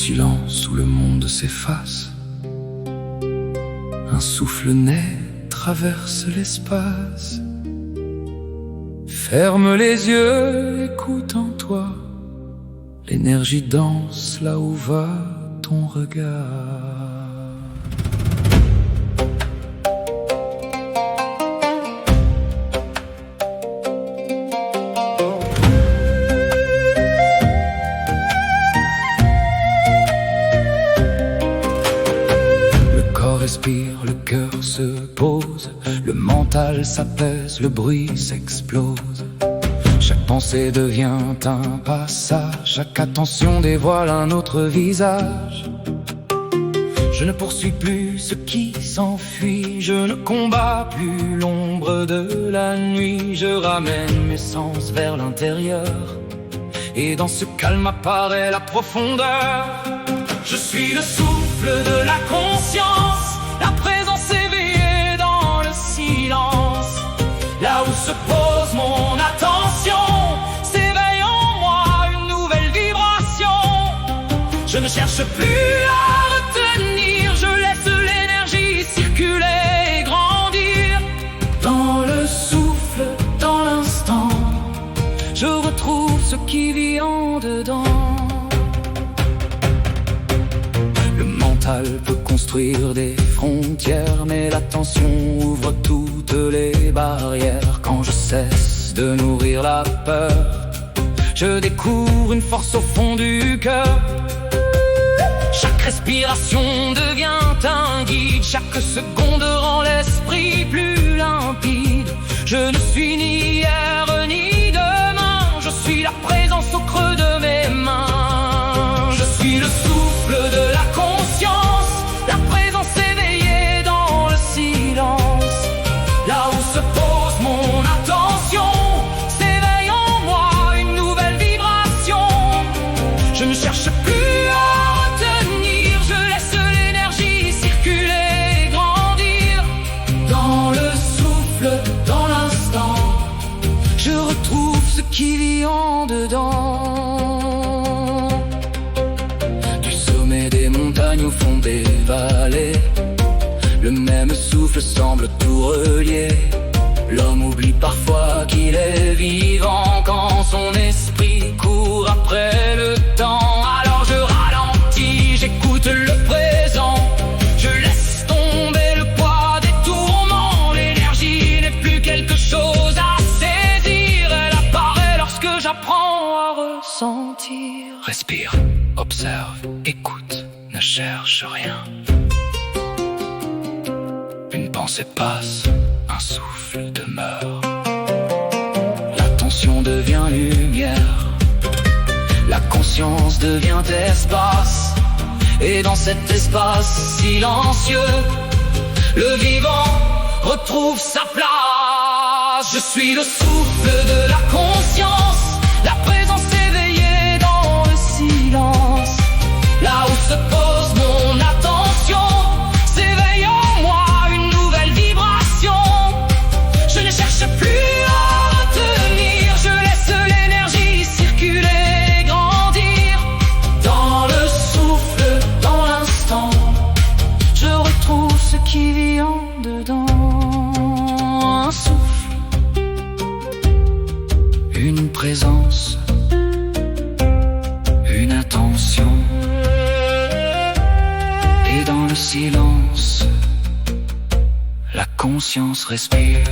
silence où le monde s'efface, un souffle naît, traverse l'espace. Ferme les yeux, écoute en toi, l'énergie danse là où va ton regard. Respire, le cœur se pose, le mental s'apaise, le bruit s'explose. Chaque pensée devient un passage, chaque attention dévoile un autre visage. Je ne poursuis plus ce qui s'enfuit, je ne combats plus l'ombre de la nuit. Je ramène mes sens vers l'intérieur, et dans ce calme apparaît la profondeur. Je suis le souffle de la conscience, la présence éveillée dans le silence. Là où se pose mon attention, s'éveille en moi une nouvelle vibration. Je ne cherche plus à retenir, je laisse l'énergie circuler et grandir. Dans le souffle, dans l'instant, je retrouve ce qui vit en dedans. Peut construire des frontières, mais l'attention ouvre toutes les barrières. Quand je cesse de nourrir la peur, je découvre une force au fond du cœur. Chaque respiration devient un guide, chaque seconde rend l'esprit plus limpide. Je ne suis ni hier ni demain, je suis la présence au creux de mes mains. Je suis le souffle de la conscience, la présence éveillée dans le silence. Là où se pose mon attention, s'éveille en moi une nouvelle vibration. Je ne cherche plus à retenir, je laisse l'énergie circuler et grandir. Dans le souffle, dans l'instant, je retrouve ce qui vit en dedans. Au fond des vallées, le même souffle semble tout relier. L'homme oublie parfois qu'il est vivant quand son esprit court après le temps. Alors je ralentis, j'écoute le présent, je laisse tomber le poids des tourments. L'énergie n'est plus quelque chose à saisir, elle apparaît lorsque j'apprends à ressentir. Respire, observe, écoute, ne cherche rien. Une pensée passe, un souffle demeure. L'attention devient lumière, la conscience devient espace. Et dans cet espace silencieux, le vivant retrouve sa place. Je suis le souffle de la conscience, la présence éveillée dans le silence. Là où se pose mon attention, s'éveille en moi une nouvelle vibration. Je ne cherche plus à retenir, je laisse l'énergie circuler et grandir. Dans le souffle, dans l'instant, je retrouve ce qui vit en dedans. Un souffle, une présence, une attention. Dans le silence, la conscience respire.